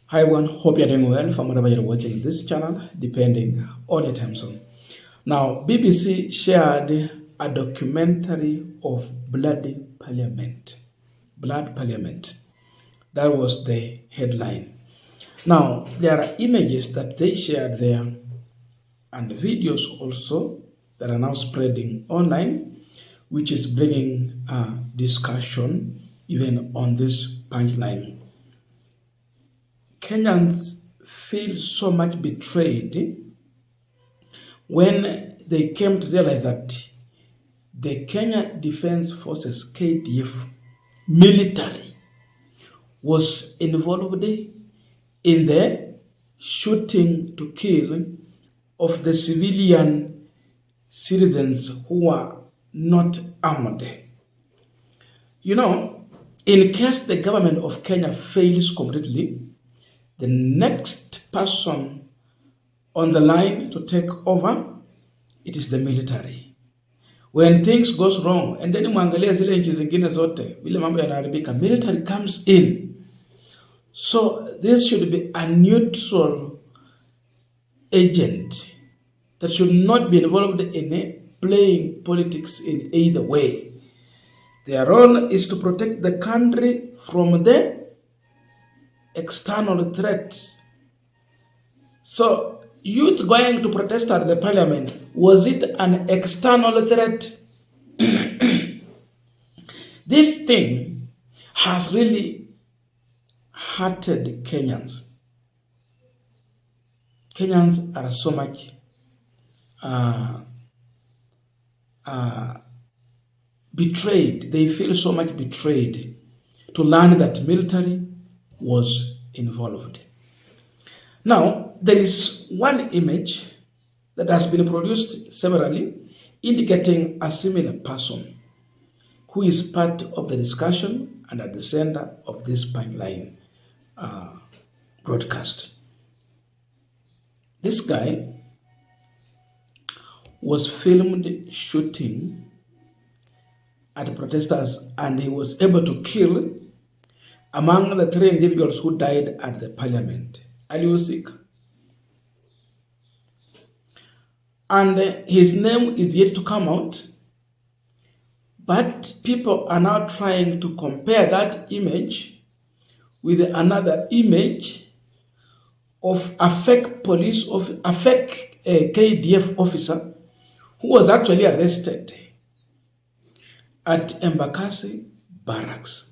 Hi everyone, hope you're doing well from wherever you're watching this channel, depending on your time zone. Now, BBC shared a documentary of Bloody Parliament. Blood Parliament. That was the headline. Now, there are images that they shared there and videos also that are now spreading online, which is bringing discussion even on this punchline. Kenyans feel so much betrayed when they came to realize that the Kenya Defense Forces, KDF, military was involved in the shooting to kill of the civilian citizens who were not armed. You know, in case the government of Kenya fails completely, the next person on the line to take over, it is the military. When things goes wrong, and then muangalia zile nchi zingine zote, vile mambo yanaharibika, military comes in. So this should be a neutral agent that should not be involved in playing politics in either way. Their role is to protect the country from the external threats. So, youth going to protest at the parliament, was it an external threat? This thing has really hurted Kenyans. Kenyans are so much betrayed. They feel so much betrayed to learn that military was involved. Now, there is one image that has been produced severally indicating a similar person who is part of the discussion and at the center of this punchline broadcast. This guy was filmed shooting at protesters and he was able to kill among the 3 individuals who died at the parliament. Aliusik. And his name is yet to come out. But people are now trying to compare that image with another image of a fake KDF officer who was actually arrested at Embakasi barracks.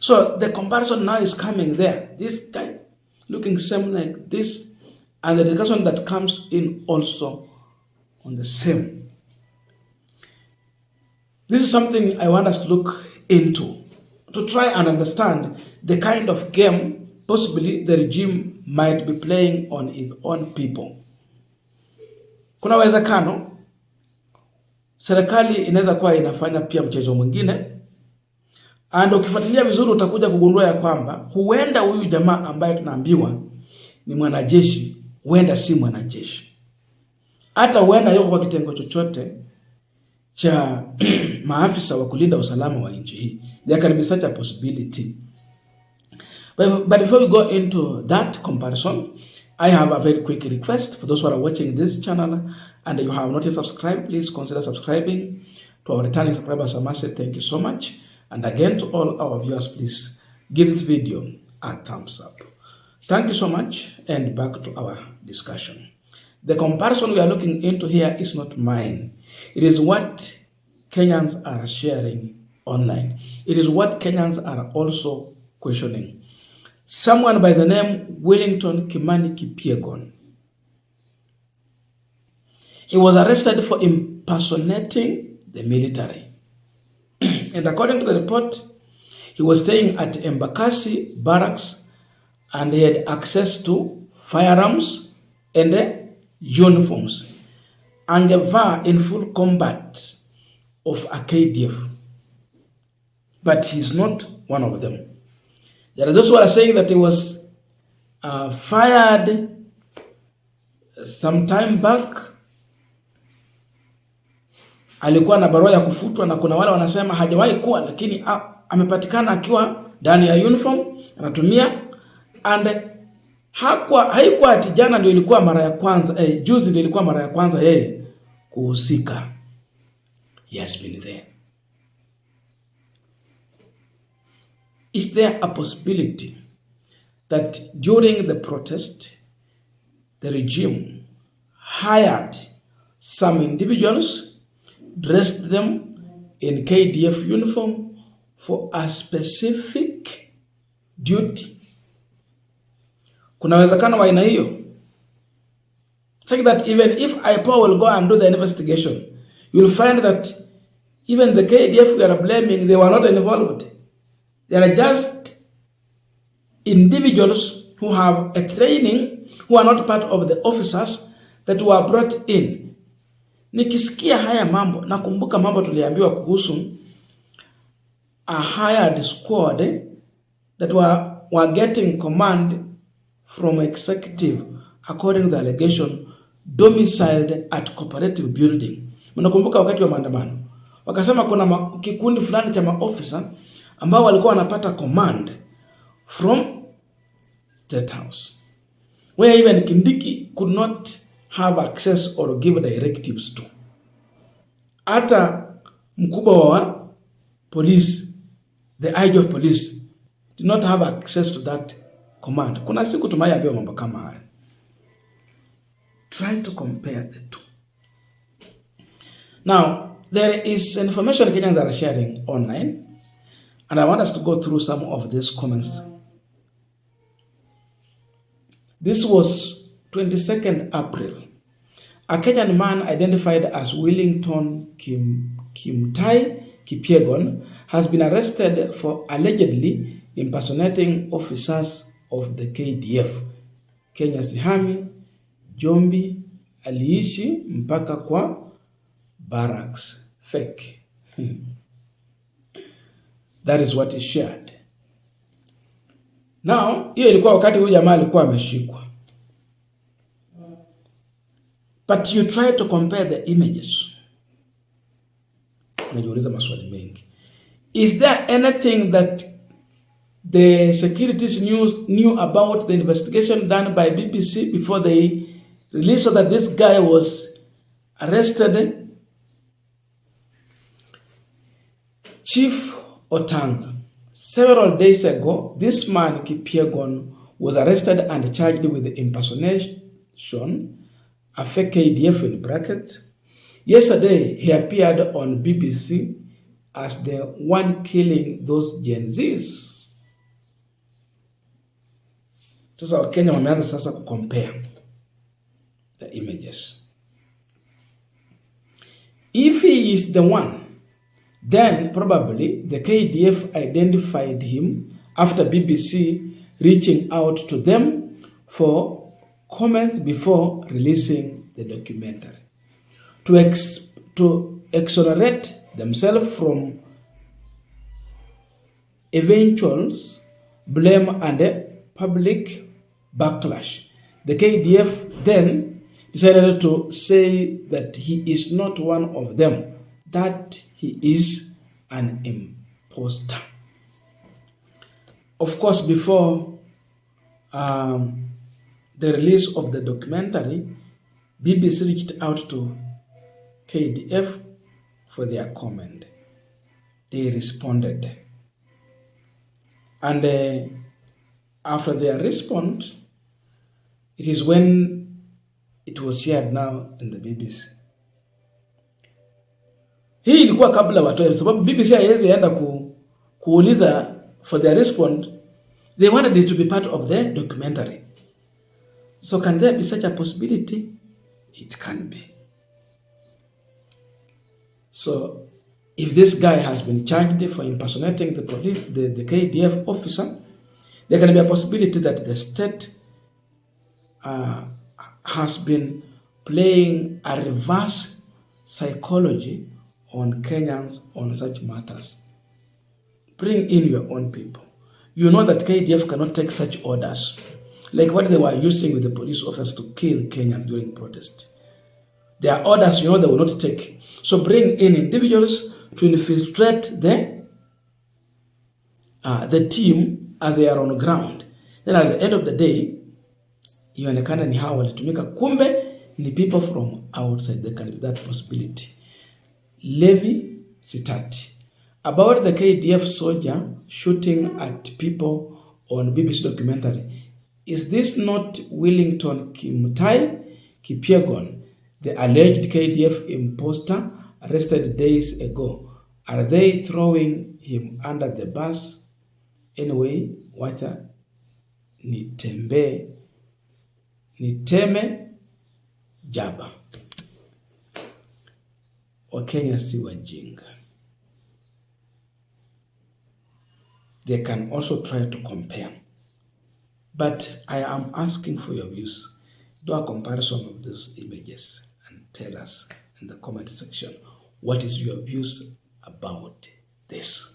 So the comparison now is coming there. This guy looking same like this, and the discussion that comes in also on the same. This is something I want us to look into, to try and understand the kind of game possibly the regime might be playing on its own people. Kuna uwezekano serikali inaweza kuwa inafanya pia mchezo mwingine. And ukifuatilia vizuri utakuja kugundua ya kwamba huenda huyu jamaa ambaye tunaambiwa ni mwanajeshi, huenda si mwanajeshi. Hata huenda yuko kwa kitengo chochote cha maafisa wa kulinda usalama wa nchi hii. There can be such a possibility. But before we go into that comparison, I have a very quick request for those who are watching this channel and you have not yet subscribed, please consider subscribing. To our returning subscribers, I must say thank you so much. And again, to all our viewers, please give this video a thumbs up. Thank you so much, and back to our discussion. The comparison we are looking into here is not mine. It is what Kenyans are sharing online. It is what Kenyans are also questioning. Someone by the name Wellington Kimani Kipyegon. He was arrested for impersonating the military. And according to the report, he was staying at Embakasi barracks and he had access to firearms and uniforms. Angevaa in full combat of a KDF. But he's not one of them. There are those who are saying that he was fired some time back. Alikuwa na barua ya kufutwa, na kuna wale wanasema hajawahi kuwa, lakini amepatikana akiwa ndani ya uniform anatumia, and Haikuwa ati jana ndio ilikuwa mara ya kwanza, juzi ndio ilikuwa mara ya kwanza yeye kuhusika. He has been there. Is there a possibility that during the protest, the regime hired some individuals, dressed them in KDF uniform for a specific duty? Kuna uwezekano wa aina hiyo? Take that even if IPOA will go and do the investigation, you'll find that even the KDF we are blaming, they were not involved. They are just individuals who have a training, who are not part of the officers that were brought in. Nikisikia haya mambo, nakumbuka mambo tuliambiwa kuhusu a hired squad that were getting command from executive, according to the allegation, domiciled at cooperative building. Mnakumbuka wakati wa maandamano wakasema kuna kikundi fulani cha maofisa ambao walikuwa wanapata command from State House, where even Kindiki could not have access or give directives to. Hata mkubwa wa police, the IG of police, did not have access to that command. Kuna siku tumeambiwa mambo kama haya. Try to compare the two. Now, there is information Kenyans are sharing online, and I want us to go through some of these comments. This was 22nd April. A Kenyan man identified as Willington Kimtai Kipyegon has been arrested for allegedly impersonating officers of the KDF. Kenya Sihami, Jombi, aliishi mpaka kwa barracks. Fake. That is what is shared. Now, hiyo ilikuwa wakati huyu jamaa alikuwa ameshikwa. But you try to compare the images. Unajiuliza maswali mengi. Is there anything that the securities knew about the investigation done by BBC before they released that this guy was arrested? Chief Otanga. Several days ago, this man, Kipyegon, was arrested and charged with impersonation, a fake KDF in brackets. Yesterday, he appeared on BBC as the one killing those Gen Zs. Sasa Wakenya wameanza sasa compare the images. If he is the one, then probably the KDF identified him after BBC reaching out to them for comments before releasing the documentary. To exonerate themselves from eventual blame and public backlash, the KDF then decided to say that he is not one of them, that he is an imposter. Of course, before the release of the documentary, BBC reached out to KDF for their comment. They responded. And after their response, it is when it was shared now in the BBC. Hii ilikuwa kabla watoe, sababu BBC haiwezi enda kuuliza for their response. They wanted it to be part of the documentary. So can there be such a possibility? It can be. So if this guy has been charged for impersonating the police, the KDF officer, there can be a possibility that the state has been playing a reverse psychology on Kenyans on such matters. Bring in your own people. You know that KDF cannot take such orders, like what they were using with the police officers to kill Kenyans during protest. Their orders, they will not take. So bring in individuals to infiltrate the team as they are on the ground. Then at the end of the day, ionekana ni hao walitumika, kumbe ni people from outside. There can be that possibility. Levi Sitati. About the KDF soldier shooting at people on BBC documentary. Is this not Wellington Kimtai Kipyegon, the alleged KDF imposter arrested days ago? Are they throwing him under the bus? Anyway, wacha niteme jaba. Wakenya si wajinga. They can also try to compare. But I am asking for your views. Do a comparison of those images and tell us in the comment section what is your views about this.